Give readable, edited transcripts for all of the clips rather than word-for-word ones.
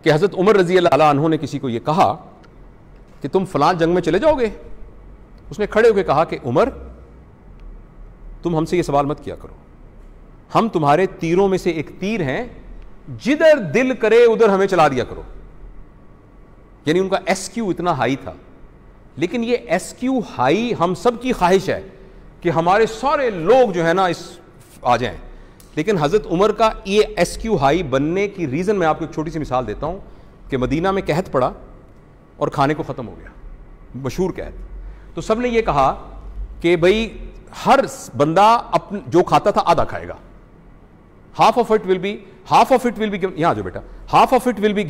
کہ حضرت عمر رضی اللہ عنہ نے کسی کو یہ کہا کہ تم فلاں جنگ میں چلے جاؤ گے. اس نے کھڑے ہو کے کہا کہ عمر تم ہم سے یہ سوال مت کیا کرو, ہم تمہارے تیروں میں سے ایک تیر ہیں, جدھر دل کرے ادھر ہمیں چلا دیا کرو. یعنی ان کا ایس کیو اتنا ہائی تھا. لیکن یہ ایس کیو ہائی ہم سب کی خواہش ہے کہ ہمارے سارے لوگ جو ہے نا اس آ جائیں, لیکن حضرت عمر کا یہ ایس کیو ہائی بننے کی ریزن میں آپ کو ایک چھوٹی سی مثال دیتا ہوں کہ مدینہ میں قحط پڑا اور کھانے کو ختم ہو گیا, مشہور قحط. تو سب نے یہ کہا کہ بھئی ہر بندہ جو کھاتا تھا آدھا کھائے گا, half of it will be given, یہاں جو بیٹا, half of it will be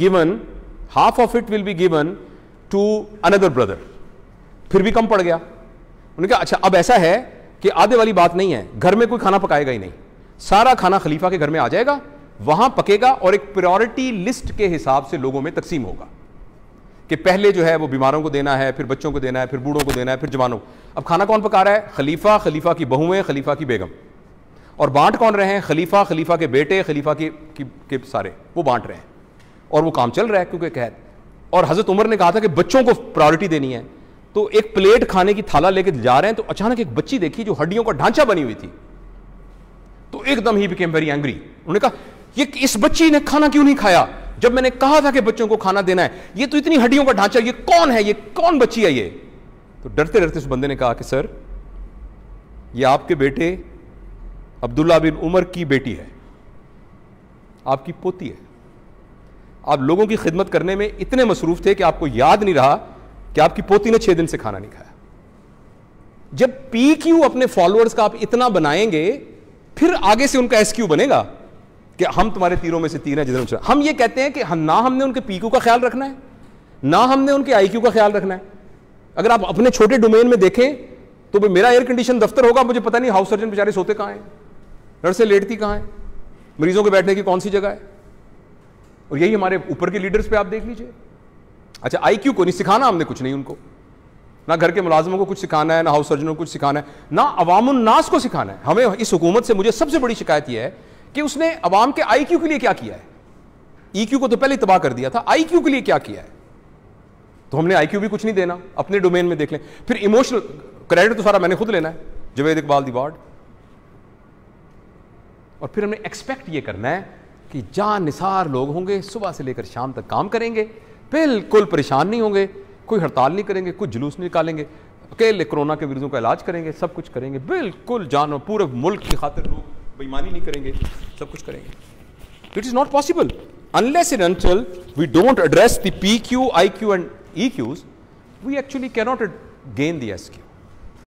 given to another brother. پھر بھی کم پڑ گیا. انہوں نے کہا اچھا اب ایسا ہے کہ آدھے والی بات نہیں ہے, گھر میں کوئی کھانا پکائے گا ہی نہیں, سارا کھانا خلیفہ کے گھر میں آ جائے گا, وہاں پکے گا اور ایک پریورٹی لسٹ کے حساب سے لوگوں میں تقسیم ہوگا کہ پہلے جو ہے وہ بیماروں کو دینا ہے, پھر بچوں کو دینا ہے, پھر بوڑھوں کو دینا ہے, پھر جوانوں. اب کھانا کون پکا رہا ہے؟ خلیفہ, خلیفہ کی بہویں, خلیفہ کی بیگم. اور بانٹ کون رہے ہیں؟ خلیفہ, خلیفہ کے بیٹے, خلیفہ کے سارے وہ بانٹ رہے ہیں, اور وہ کام چل رہا ہے کیونکہ قحط. اور حضرت عمر نے کہا تھا کہ بچوں کو پرائورٹی دینی ہے, تو ایک پلیٹ کھانے کی تھالا لے کے جا رہے ہیں, تو اچانک ایک بچی دیکھی جو ہڈیوں کا ڈھانچہ بنی ہوئی تھی, تو ایک دم ہی بیکیم ویری اینگری. انہوں نے کہا یہ اس بچی نے کھانا کیوں نہیں کھایا جب میں نے کہا تھا کہ بچوں کو کھانا دینا ہے, یہ تو اتنی ہڈیوں کا ڈھانچہ, یہ کون ہے, یہ کون بچی ہے یہ؟ تو ڈرتے ڈرتے اس بندے نے کہا کہ سر یہ آپ کے بیٹے عبداللہ بن عمر کی بیٹی ہے, آپ کی پوتی ہے. آپ لوگوں کی خدمت کرنے میں اتنے مصروف تھے کہ آپ کو یاد نہیں رہا کہ آپ کی پوتی نے 6 دن سے کھانا نہیں کھایا. جب پی کیو اپنے فالوورز کا آپ اتنا بنائیں گے, پھر آگے سے ان کا ایس کیو بنے گا کہ ہم تمہارے تیروں میں سے تیر ہیں جدھر ہم یہ کہتے ہیں کہ نہ ہم نے ان کے پی کیو کا خیال رکھنا ہے, نہ ہم نے ان کے آئی کیو کا خیال رکھنا ہے. اگر آپ اپنے چھوٹے ڈومین میں دیکھیں تو میرا ایئر کنڈیشن دفتر ہوگا, مجھے پتہ نہیں ہاؤس سرجن بیچارے سوتے کہاں ہیں, نرسیں لیٹتی کہاں ہیں, مریضوں کے بیٹھنے کی کون سی جگہ ہے. اور یہی ہمارے اوپر کے لیڈرز پہ آپ دیکھ لیجئے. اچھا آئی کیو کو نہیں سکھانا ہم نے کچھ نہیں ان کو, نہ گھر کے ملازموں کو کچھ سکھانا ہے, نہ ہاؤس سرجنوں کو کچھ سکھانا ہے, نہ عوام الناس کو سکھانا ہے. ہمیں اس حکومت سے مجھے سب سے بڑی شکایت یہ ہے کہ اس نے عوام کے آئی کیو کے لیے کیا کیا ہے. ای کیو کو تو پہلے تباہ کر دیا تھا, آئی کیو کے لیے کیا کیا ہے. تو ہم نے آئی کیو بھی کچھ نہیں دینا, اپنے ڈومین میں دیکھ لیں. پھر ایموشنل کریڈٹ تو سارا میں نے خود لینا ہے, جوید اقبال دی وارڈ. اور پھر ہم نے ایکسپیکٹ یہ کرنا ہے کہ جان نثار لوگ ہوں گے, صبح سے لے کر شام تک کام کریں گے, بالکل پریشان نہیں ہوں گے, کوئی ہڑتال نہیں کریں گے, کوئی جلوس نہیں نکالیں گے, اکیلے کورونا کے مریضوں کا علاج کریں گے, سب کچھ کریں گے, بالکل جان, پورے ملک کی خاطر لوگ بےایمانی نہیں کریں گے, سب کچھ کریں گے. It is not possible unless and until we don't address the PQ, IQ and EQs, we actually cannot gain the SQ.